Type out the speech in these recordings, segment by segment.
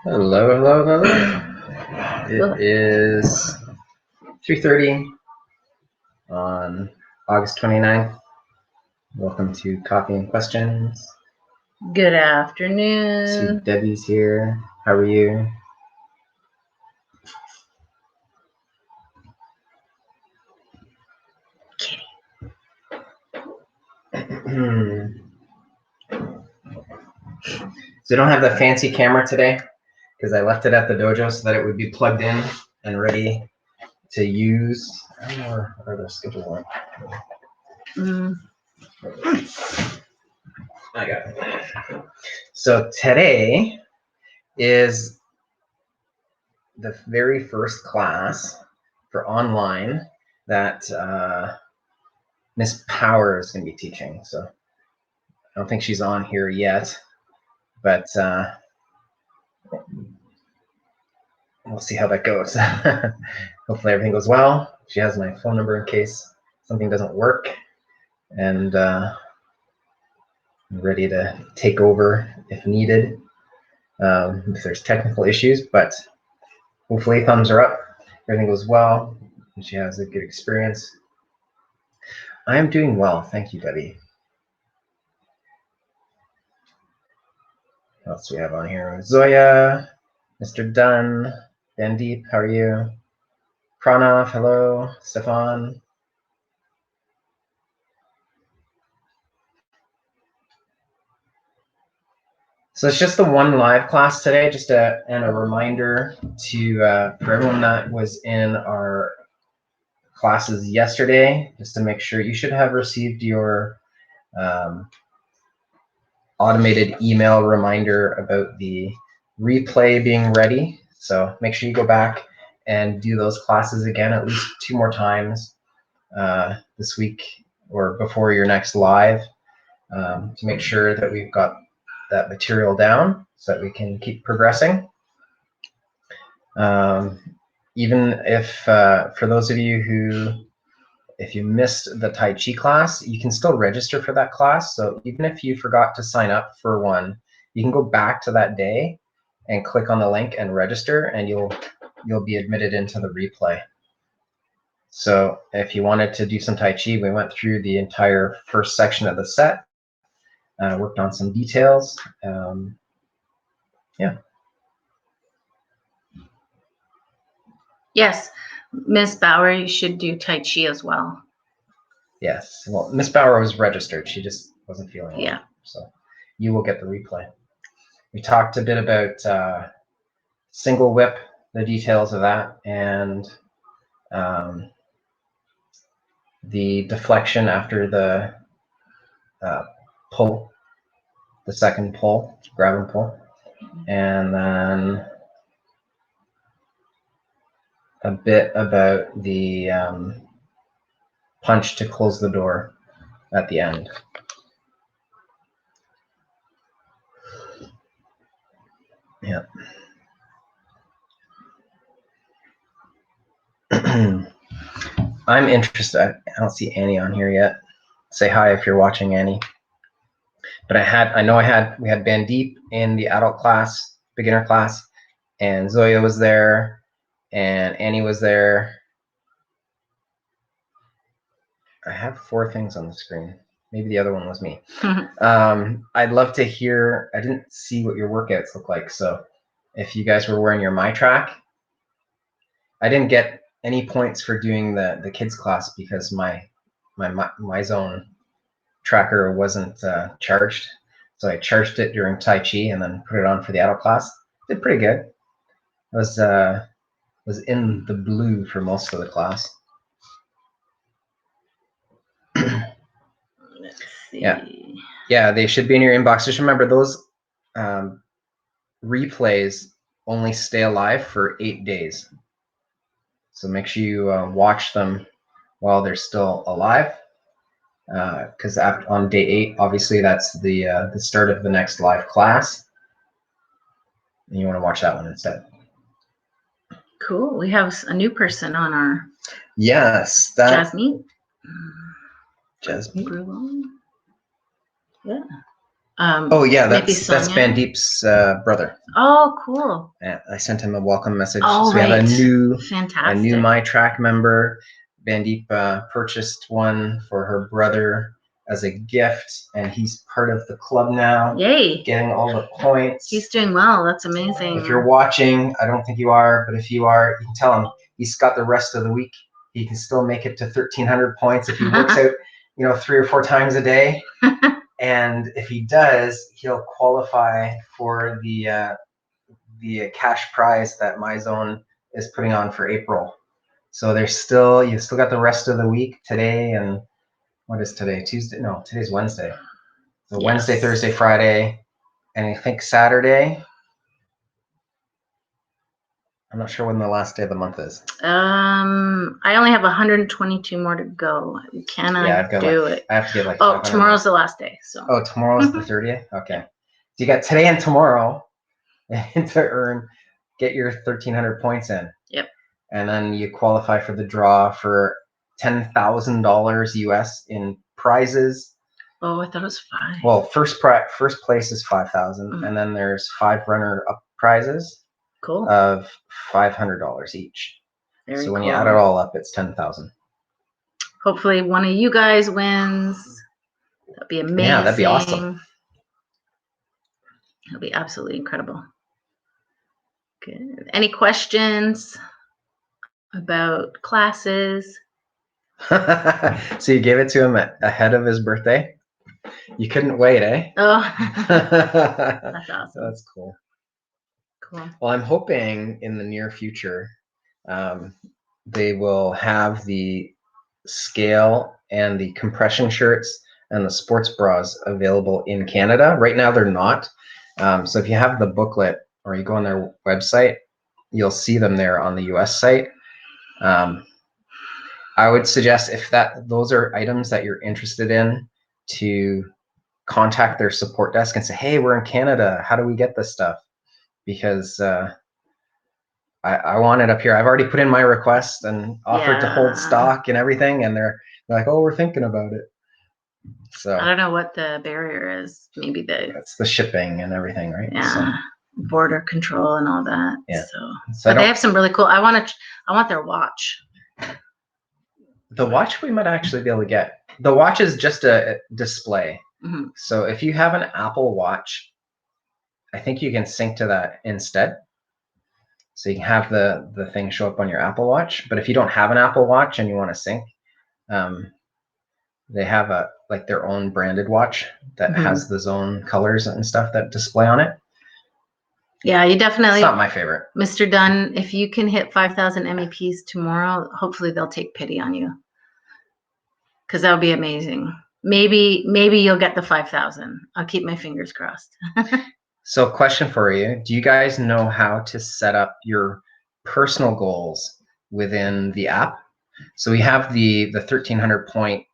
Hello, hello, hello. It is 3:30 on August 29th. Welcome to Coffee and Questions. Good See, afternoon. Debbie's here. How are you? Kitty. So I don't have the fancy camera today because I left it at the dojo so that it would be plugged in and ready to use. I don't know where the schedule went. I got it. So today is the very first class for online that Miss Power is going to be teaching. So I don't think she's on here yet, but we'll see how that goes. Hopefully everything goes well. She has my phone number in case something doesn't work, and I'm ready to take over if needed, if there's technical issues, but hopefully thumbs are up, everything goes well, and she has a good experience. I am doing well, thank you, Debbie. What else do we have on here? Zoya, Mr. Dunn, Bandeep, how are you? Pranav, hello. Stefan. So it's just the one live class today, just and a reminder to for everyone that was in our classes yesterday, just to make sure you should have received your automated email reminder about the replay being ready. So make sure you go back and do those classes again at least 2 more times this week or before your next live, to make sure that we've got that material down so that we can keep progressing. Even if, for those of you who, if you missed the Tai Chi class, you can still register for that class. So even if you forgot to sign up for one, you can go back to that day and click on the link and register, and you'll be admitted into the replay. So if you wanted to do some Tai Chi, we went through the entire first section of the set, worked on some details. Yeah. Yes, Miss Bauer, you should do Tai Chi as well. Yes. Well, Miss Bauer was registered. She just wasn't feeling well. So you will get the replay. We talked a bit about single whip, the details of that, and the deflection after the pull, the second pull, grab and pull, and then a bit about the punch to close the door at the end. Yeah. I'm interested. I don't see Annie on here yet. Say hi if you're watching, Annie. But we had Bandeep in the adult class, beginner class, and Zoya was there, and Annie was there. I have 4 things on the screen. Maybe the other one was me. I'd love to hear, I didn't see what your workouts look like, so if you guys were wearing your MyTrack, I didn't get any points for doing the kids class because my zone tracker wasn't charged. So I charged it during Tai Chi and then put it on for the adult class. Did pretty good. Was in the blue for most of the class. Let's see. Yeah, they should be in your inbox. Just remember those replays only stay alive for 8 days. So make sure you watch them while they're still alive, because on day 8, obviously that's the start of the next live class, and you want to watch that one instead. Cool. We have a new person on our. Yes, Jasmine. Jasmine. Yeah. Oh yeah, maybe that's Sonia. Bandeep's brother. Oh, cool. I sent him a welcome message. Oh, So we have right. a Fantastic. new My Track member. Bandeep purchased one for her brother as a gift, and he's part of the club now. Yay. Getting all the points. He's doing well. That's amazing. If you're watching, I don't think you are, but if you are, you can tell him he's got the rest of the week. He can still make it to 1,300 points if he works out, 3 or 4 times a day. And if he does, he'll qualify for the cash prize that MyZone is putting on for April. So you still got the rest of the week today, and what is today? Tuesday? No, today's Wednesday. So yes. Wednesday, Thursday, Friday, and I think Saturday. I'm not sure when the last day of the month is. I only have 122 more to go. Can I do it? I have to get like. Oh, tomorrow's the last day. So. Oh, tomorrow's the 30th. Okay. So you got today and tomorrow to get your 1,300 points in. Yep. And then you qualify for the draw for $10,000 US in prizes. Oh, I thought it was 5. Well, first place is 5,000, and then there's 5 runner-up prizes. Cool. Of $500 each. Very so when cool. you add it all up, it's 10,000. Hopefully, one of you guys wins. That'd be amazing. Yeah, that'd be awesome. That'd be absolutely incredible. Good. Any questions about classes? So you gave it to him ahead of his birthday? You couldn't wait, eh? Oh, that's awesome. That's cool. Cool. Well, I'm hoping in the near future they will have the scale and the compression shirts and the sports bras available in Canada. Right now, they're not. So if you have the booklet or you go on their website, you'll see them there on the US site. I would suggest if those are items that you're interested in, to contact their support desk and say, hey, we're in Canada. How do we get this stuff? Because I want it up here. I've already put in my request and offered to hold stock and everything. And they're like, oh, we're thinking about it. So I don't know what the barrier is. Maybe it's the shipping and everything, right? Yeah. So, border control and all that. Yeah. So but they have some really cool. I want their watch. The watch we might actually be able to get. The watch is just a display. Mm-hmm. So if you have an Apple Watch, I think you can sync to that instead. So you can have the thing show up on your Apple Watch. But if you don't have an Apple Watch and you want to sync, they have their own branded watch that has the zone colors and stuff that display on it. Yeah, you definitely. It's not my favorite. Mr. Dunn, if you can hit 5,000 MEPs tomorrow, hopefully they'll take pity on you. Because that would be amazing. Maybe you'll get the 5,000. I'll keep my fingers crossed. So question for you. Do you guys know how to set up your personal goals within the app? So we have the 1,300 point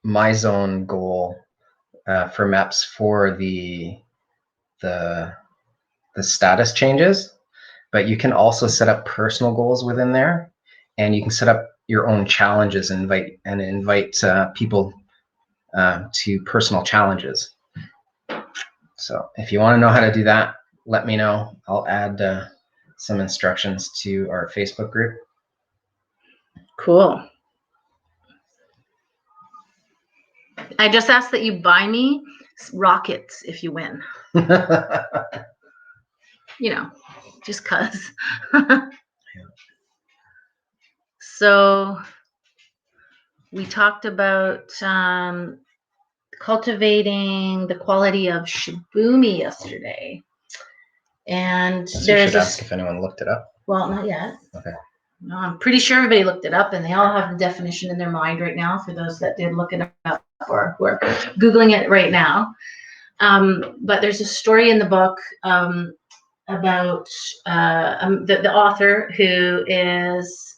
MyZone goal for MEPs for the status changes, but you can also set up personal goals within there, and you can set up your own challenges and invite people to personal challenges. So if you want to know how to do that, let me know. I'll add some instructions to our Facebook group. Cool. I just ask that you buy me rockets if you win. Just cause. So we talked about cultivating the quality of shibumi yesterday. And you should ask if anyone looked it up. Well, not yet. Okay. No, I'm pretty sure everybody looked it up, and they all have the definition in their mind right now for those that did look it up or who are Googling it right now. But there's a story in the book about the author who is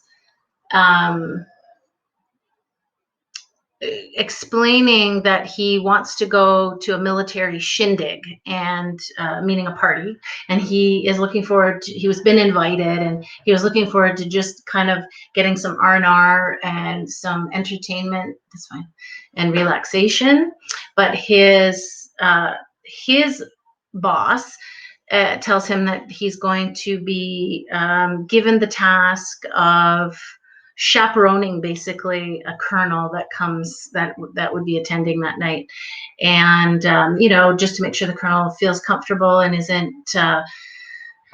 explaining that he wants to go to a military shindig, and meaning a party, and he is looking forward to, he was been invited, and he was looking forward to just kind of getting some R&R and some entertainment, that's fine, and relaxation. But his boss tells him that he's going to be given the task of chaperoning basically a colonel that comes that would be attending that night, and you know, just to make sure the colonel feels comfortable and isn't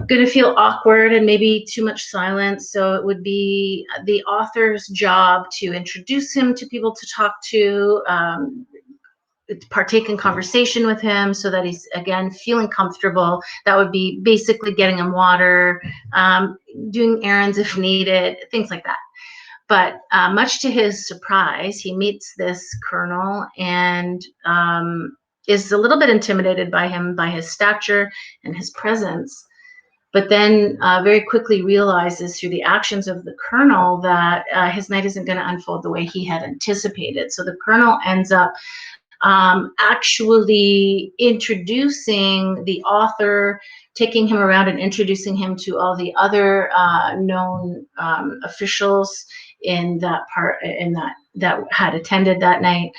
going to feel awkward and maybe too much silence. So it would be the author's job to introduce him to people to talk to, partake in conversation with him so that he's again feeling comfortable. That would be basically getting him water, doing errands if needed, things like that. But much to his surprise, he meets this colonel and is a little bit intimidated by him, by his stature and his presence. But then very quickly realizes through the actions of the colonel that his night isn't going to unfold the way he had anticipated. So the colonel ends up actually introducing the author, taking him around and introducing him to all the other known officials in that part, in that had attended that night,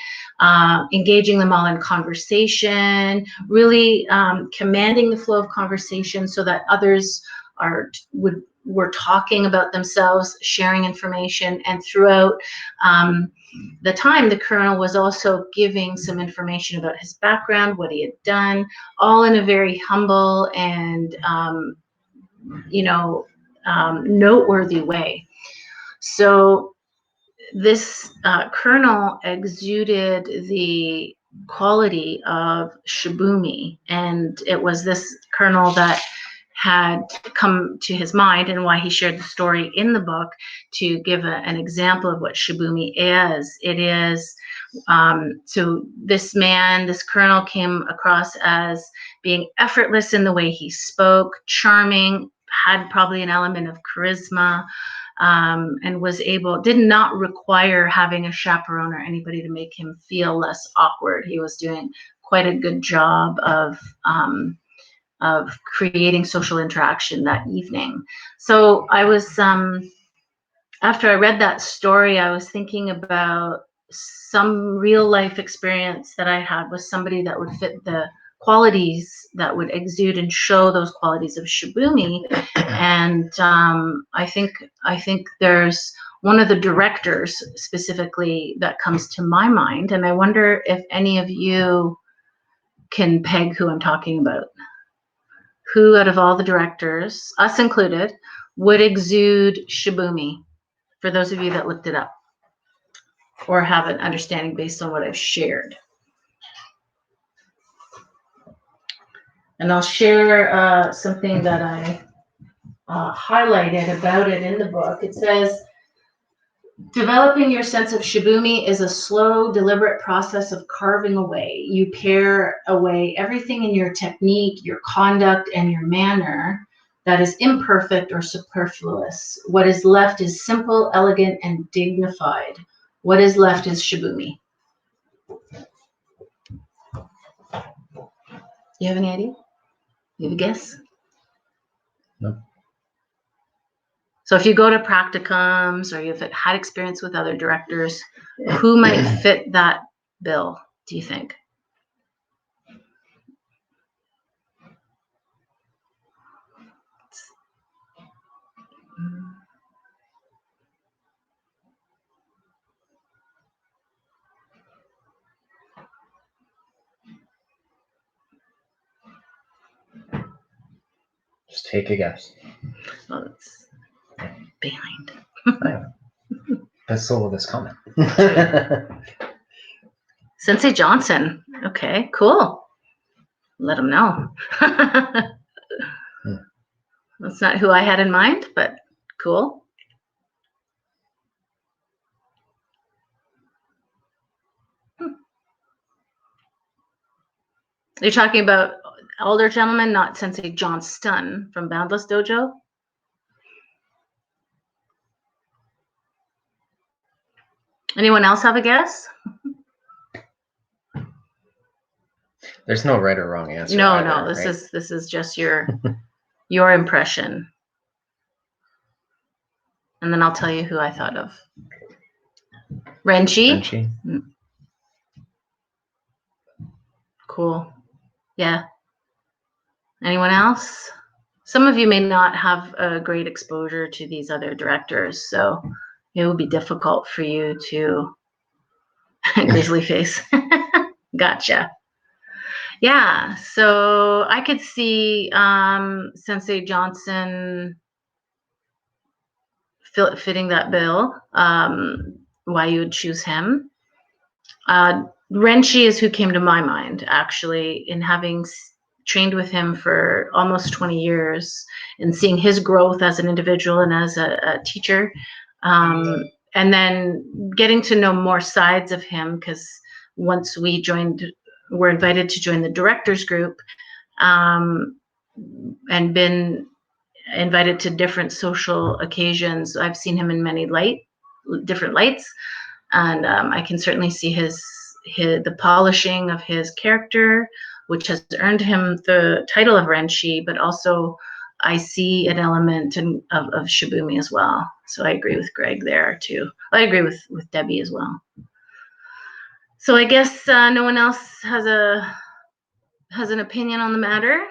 engaging them all in conversation, really commanding the flow of conversation so that others were talking about themselves, sharing information, and throughout the time, the colonel was also giving some information about his background, what he had done, all in a very humble and noteworthy way. So this colonel exuded the quality of shibumi, and it was this colonel that had come to his mind and why he shared the story in the book to give an example of what shibumi is. It is, so this man, this colonel, came across as being effortless in the way he spoke, charming, had probably an element of charisma, and was able, did not require having a chaperone or anybody to make him feel less awkward. He was doing quite a good job of creating social interaction that evening. So I was, after I read that story, I was thinking about some real life experience that I had with somebody that would fit the qualities that would exude and show those qualities of shibumi. And I think there's one of the directors specifically that comes to my mind, and I wonder if any of you can peg who I'm talking about. Who out of all the directors, us included, would exude shibumi, for those of you that looked it up or have an understanding based on what I've shared? And I'll share something that I highlighted about it in the book. It says, developing your sense of shibumi is a slow, deliberate process of carving away. You pare away everything in your technique, your conduct, and your manner that is imperfect or superfluous. What is left is simple, elegant, and dignified. What is left is shibumi. You have any idea? You have a guess? No. So if you go to practicums or you've had experience with other directors, who might fit that bill, do you think? Just take a guess. Well, it's behind. But so will this comment. Sensei Johnson. Okay, cool. Let him know. That's not who I had in mind, but cool. You're talking about older gentleman, not Sensei Johnston from Boundless Dojo? Anyone else have a guess? There's no right or wrong answer. No, either, no. right? This is just your impression. And then I'll tell you who I thought of. Renchi. Renchi. Cool. Yeah. Anyone else? Some of you may not have a great exposure to these other directors, so it would be difficult for you to grizzly face. Gotcha. Yeah, so I could see Sensei Johnson fitting that bill. Why you would choose him. Renchi is who came to my mind, actually, in having trained with him for almost 20 years and seeing his growth as an individual and as a teacher. And then getting to know more sides of him, because once we're invited to join the directors group, and been invited to different social occasions. I've seen him in many different lights, and I can certainly see the polishing of his character, which has earned him the title of Renchi, but also I see an element of Shibumi as well. So I agree with Greg there too. I agree with Debbie as well. So I guess no one else has an opinion on the matter.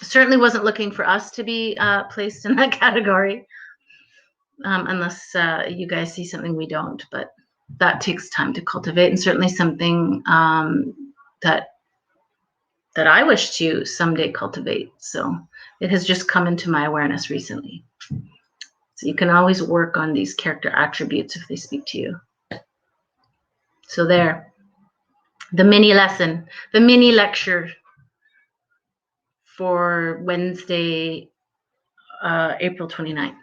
Certainly wasn't looking for us to be placed in that category, unless you guys see something we don't, but that takes time to cultivate, and certainly something that I wish to someday cultivate. So it has just come into my awareness recently. So you can always work on these character attributes if they speak to you. So there, the mini lesson, the mini lecture for Wednesday, April 29th.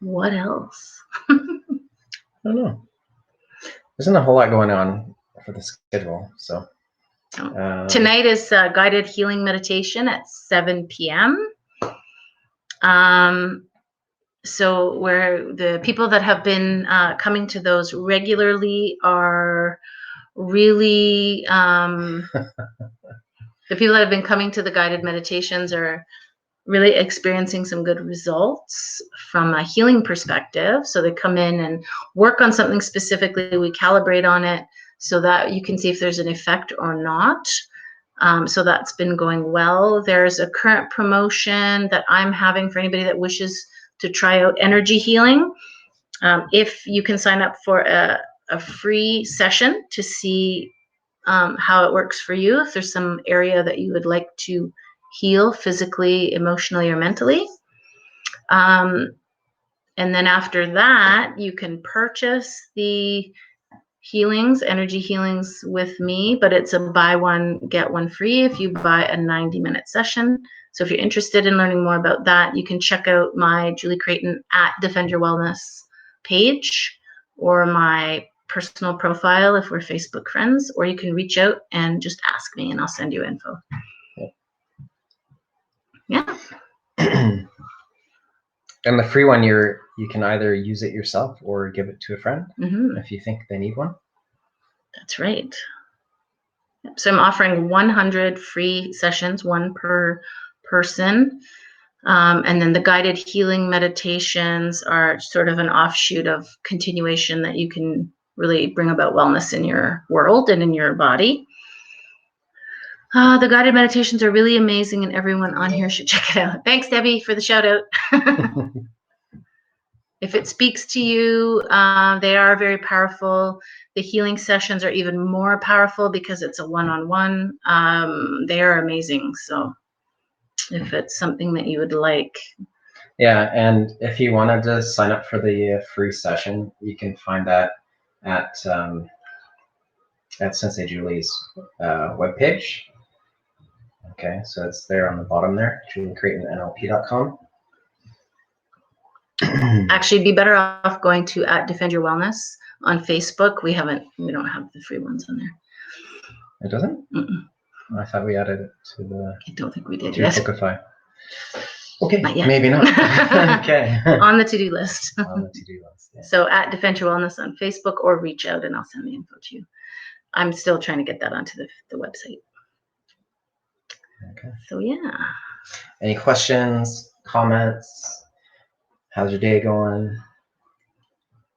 What else? I don't know. There isn't a whole lot going on for the schedule, so. Tonight is guided healing meditation at 7 p.m. So where the people that have been coming to those regularly are really, the people that have been coming to the guided meditations are really experiencing some good results from a healing perspective. So they come in and work on something specifically. We calibrate on it so that you can see if there's an effect or not. So that's been going well. There's a current promotion that I'm having for anybody that wishes to try out energy healing. If you can sign up for a free session to see how it works for you, if there's some area that you would like to heal physically, emotionally, or mentally. And then after that, you can purchase the energy healings with me, but it's a buy one, get one free if you buy a 90-minute session. So if you're interested in learning more about that, you can check out my Julie Creighton at Defend Your Wellness page or my personal profile if we're Facebook friends, or you can reach out and just ask me and I'll send you info. Yeah. And the free one, you can either use it yourself or give it to a friend if you think they need one. That's right. So I'm offering 100 free sessions, one per person. And then the guided healing meditations are sort of an offshoot of continuation that you can really bring about wellness in your world and in your body. The guided meditations are really amazing and everyone on here should check it out. Thanks, Debbie, for the shout out. If it speaks to you, they are very powerful. The healing sessions are even more powerful because it's a one-on-one. They are amazing. So if it's something that you would like. Yeah, and if you wanted to sign up for the free session, you can find that at Sensei Julie's webpage. Okay, so it's there on the bottom there, juliecreightonnlp.com. Actually, be better off going to at Defend Your Wellness on Facebook. We don't have the free ones on there. It doesn't? Mm-mm. I thought we added it to the. I don't think we did. To Bookify. Okay, Not yet. maybe not. Okay. On the to-do list. On the to-do list. Yeah. So at Defenture Wellness on Facebook, or reach out and I'll send the info to you. I'm still trying to get that onto the website. Okay. So yeah. Any questions, comments? How's your day going?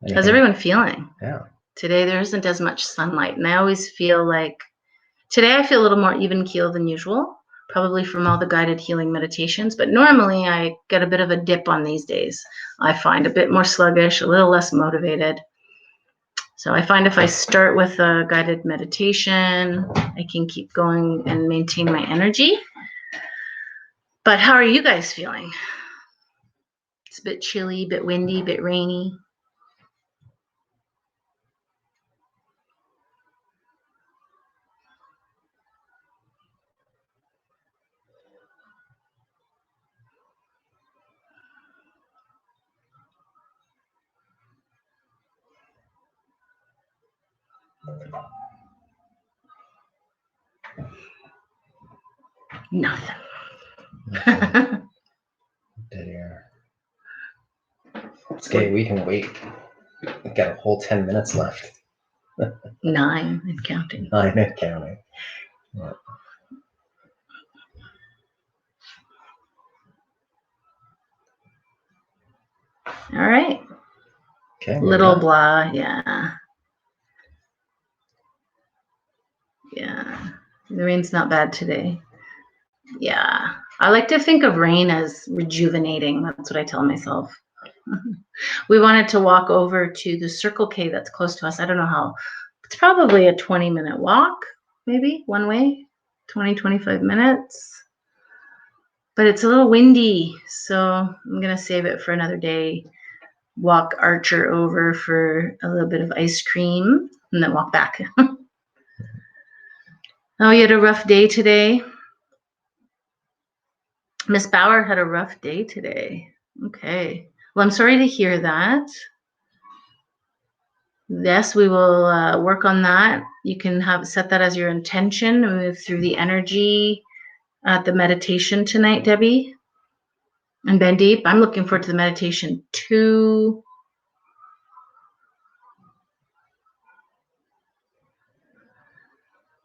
Anything? How's everyone feeling? Yeah. Today there isn't as much sunlight, and I always feel like today I feel a little more even keeled than usual, probably from all the guided healing meditations. But normally I get a bit of a dip on these days. I find a bit more sluggish, a little less motivated. So I find if I start with a guided meditation, I can keep going and maintain my energy. But how are you guys feeling? It's a bit chilly, a bit windy, a bit rainy. Nothing. Dead air. It's okay, we can wait. We've got a whole 10 minutes left. 9 and counting. 9 and counting. Yeah. All right. Okay. Little blah, yeah. Yeah. The rain's not bad today. Yeah. I like to think of rain as rejuvenating. That's what I tell myself. We wanted to walk over to the Circle K that's close to us. I don't know how. It's probably a 20-minute walk, maybe one way, 20, 25 minutes. But it's a little windy, so I'm going to save it for another day. Walk Archer over for a little bit of ice cream and then walk back. Oh, you had a rough day today? Miss Bauer had a rough day today. Okay. Well, I'm sorry to hear that. Yes, we will work on that. You can set that as your intention and move through the energy at the meditation tonight, Debbie. And Ben Deep, I'm looking forward to the meditation too.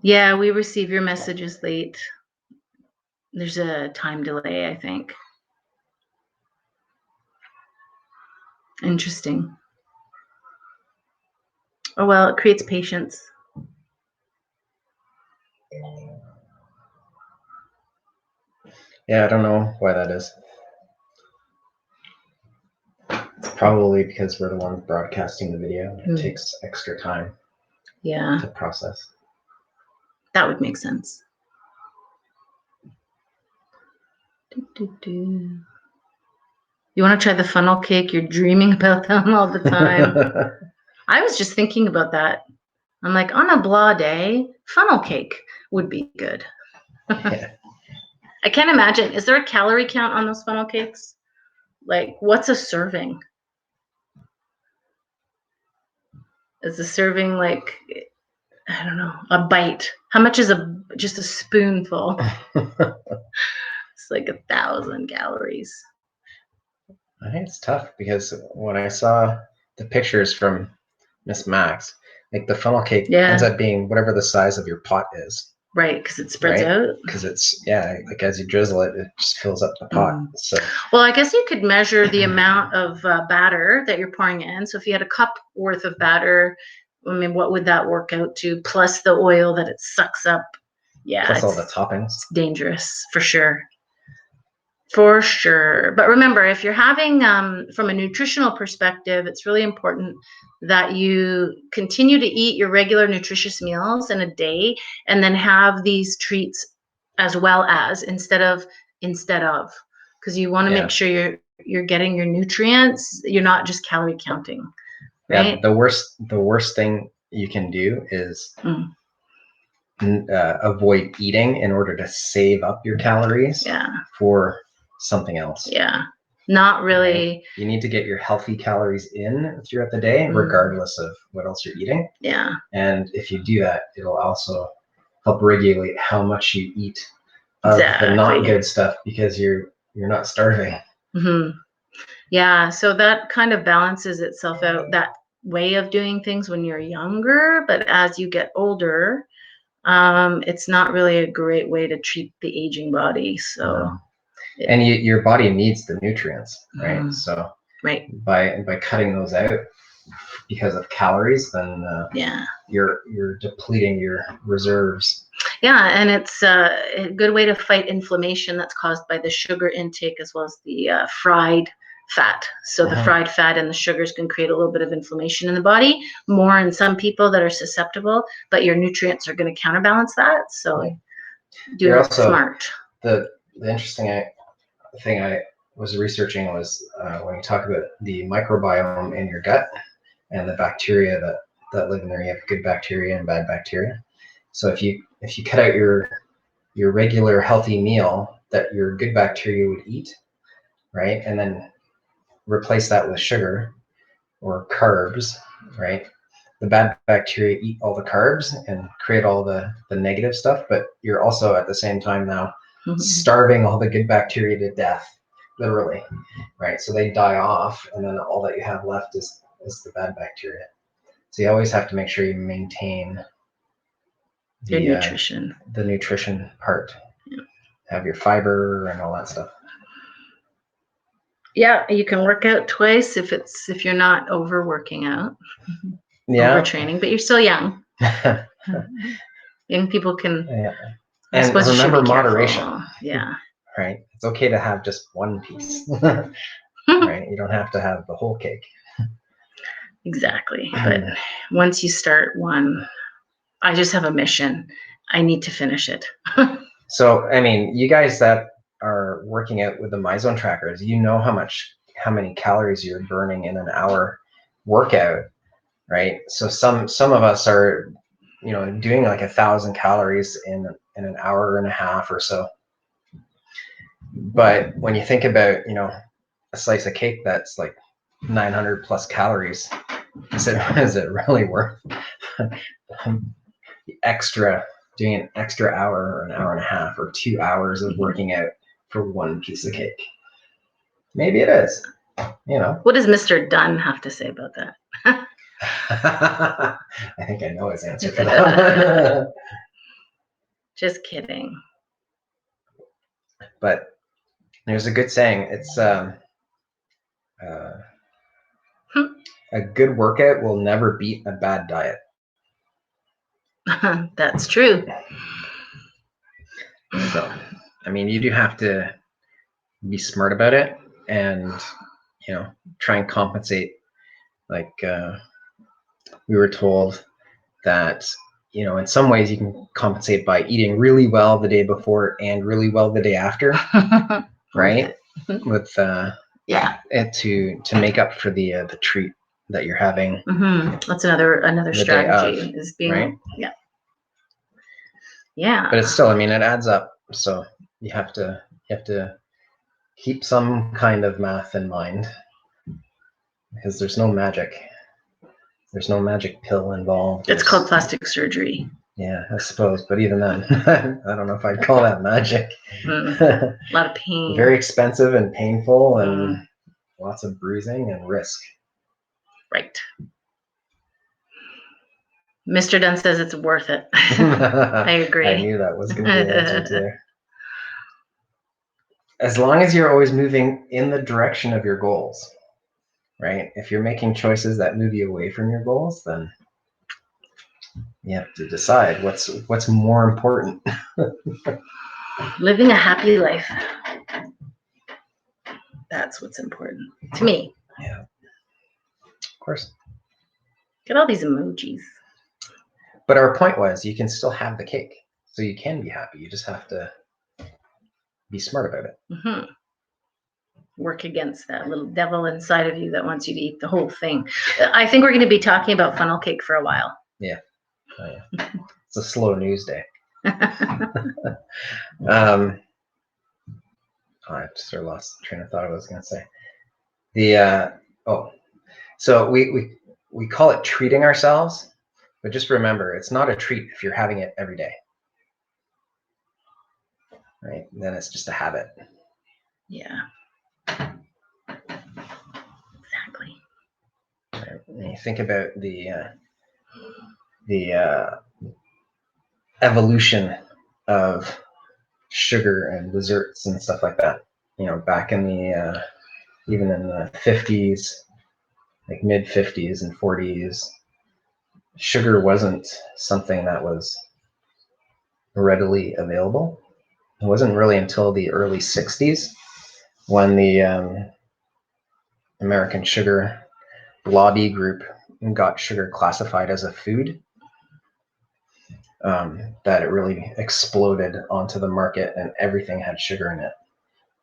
Yeah, we receive your messages late. There's a time delay, I think. Interesting. Oh, well, it creates patience. Yeah, I don't know why that is. It's probably because we're the ones broadcasting the video. It takes extra time to process. That would make sense. You want to try the funnel cake? You're dreaming about them all the time. I was just thinking about that. I'm like, on a blah day, funnel cake would be good. Yeah. I can't imagine. Is there a calorie count on those funnel cakes? Like, what's a serving? Is a serving like, I don't know, a bite? How much is just a spoonful? It's like 1,000 calories. I think it's tough because when I saw the pictures from Miss Max, like the funnel cake ends up being whatever the size of your pot is. Right, because it spreads out. Because it's, like as you drizzle it, it just fills up the pot. So. Well, I guess you could measure the amount of batter that you're pouring in. So if you had a cup worth of batter, I mean, what would that work out to? Plus the oil that it sucks up. Yeah. Plus all the toppings. It's dangerous, for sure. For sure. But remember, if you're having, from a nutritional perspective, it's really important that you continue to eat your regular nutritious meals in a day and then have these treats as well as instead of, because you want to make sure you're getting your nutrients. You're not just calorie counting, right? Yeah, the worst thing you can do is avoid eating in order to save up your calories for something else. Yeah. Not really. Right? You need to get your healthy calories in throughout the day, regardless of what else you're eating. Yeah. And if you do that, it'll also help regulate how much you eat of the not good stuff, because you're you're not starving. Mm-hmm. Yeah, so that kind of balances itself out, that way of doing things when you're younger, but as you get older, it's not really a great way to treat the aging body. So, and your body needs the nutrients, right? Mm-hmm. So right, by cutting those out because of calories, then yeah, you're depleting your reserves. yeah, and it's a good way to fight inflammation that's caused by the sugar intake as well as the fried fat. So the fried fat and the sugars can create a little bit of inflammation in the body, more in some people that are susceptible, but your nutrients are going to counterbalance that. So do it smart. The interesting thing I was researching was when you talk about the microbiome in your gut and the bacteria that live in there. You have good bacteria and bad bacteria. So if you cut out your regular healthy meal that your good bacteria would eat, right, and then replace that with sugar or carbs, right, the bad bacteria eat all the carbs and create all the negative stuff, but you're also at the same time now starving all the good bacteria to death, literally, right? So they die off, and then all that you have left is the bad bacteria. So you always have to make sure you maintain your nutrition, the nutrition part. Yeah. Have your fiber and all that stuff. Yeah, you can work out twice if you're not overworking out, overtraining, but you're still young. Young people can. Yeah. And remember moderation. Yeah. Right. It's okay to have just one piece. Right. You don't have to have the whole cake. Exactly. But once you start one, I just have a mission. I need to finish it. So, I mean, you guys that are working out with the MyZone trackers, you know how many calories you're burning in an hour workout, right? So some of us are, doing like 1,000 calories in an hour and a half or so. But when you think about, a slice of cake that's like 900 plus calories, is it really worth doing an extra hour or an hour and a half or 2 hours of working out for one piece of cake? Maybe it is. What does Mr. Dunn have to say about that? I think I know his answer for that. Just kidding. But there's a good saying. It's a good workout will never beat a bad diet. That's true. So, I mean, you do have to be smart about it and, try and compensate. Like we were told that, in some ways you can compensate by eating really well the day before and really well the day after, right? With it to make up for the treat that you're having. That's another strategy is being right. Yeah. But it's still, I mean, it adds up. So you have to keep some kind of math in mind, because there's no magic. There's no magic pill involved. It's called plastic surgery. Yeah, I suppose. But even then, I don't know if I'd call that magic. A lot of pain. Very expensive and painful, and lots of bruising and risk. Right. Mr. Dunn says it's worth it. I agree. I knew that was going to be the answer too. As long as you're always moving in the direction of your goals, right? If you're making choices that move you away from your goals, then you have to decide what's more important. Living a happy life. That's what's important to me. Yeah. Of course. Get all these emojis. But our point was, you can still have the cake. So you can be happy. You just have to be smart about it. Work against that little devil inside of you that wants you to eat the whole thing. I think we're going to be talking about funnel cake for a while. Yeah. Oh, yeah. It's a slow news day. I just sort of lost the train of thought. I was going to say so we call it treating ourselves, but just remember, it's not a treat if you're having it every day, right? Then it's just a habit. Yeah. Exactly. When you think about the evolution of sugar and desserts and stuff like that, back in the even in the 50s, like mid 50s and 40s, sugar wasn't something that was readily available. It wasn't really until the early 60s when the American Sugar Lobby Group got sugar classified as a food, that it really exploded onto the market and everything had sugar in it.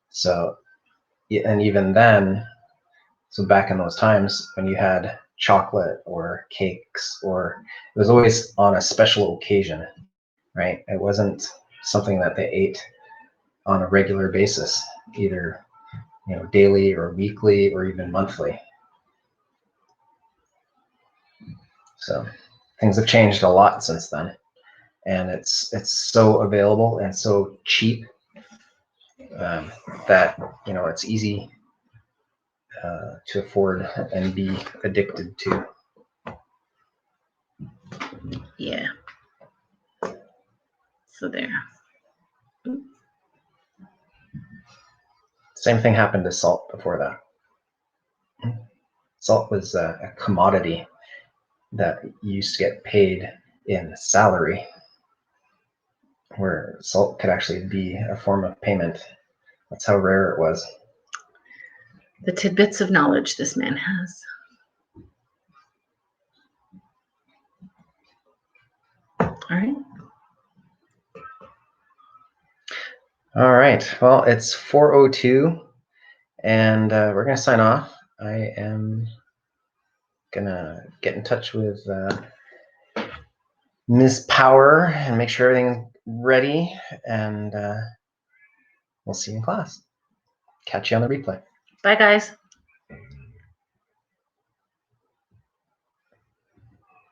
So, and even then, so back in those times when you had chocolate or cakes, or it was always on a special occasion, right? It wasn't something that they ate on a regular basis, either daily or weekly or even monthly. So things have changed a lot since then, and it's so available and so cheap, that it's easy to afford and be addicted to. Yeah. So there. Same thing happened to salt before that. Salt was a commodity that used to get paid in salary, where salt could actually be a form of payment. That's how rare it was. The tidbits of knowledge this man has. All right. All right. Well, it's 4:02, and we're going to sign off. I am going to get in touch with Ms. Power and make sure everything's ready, and we'll see you in class. Catch you on the replay. Bye, guys.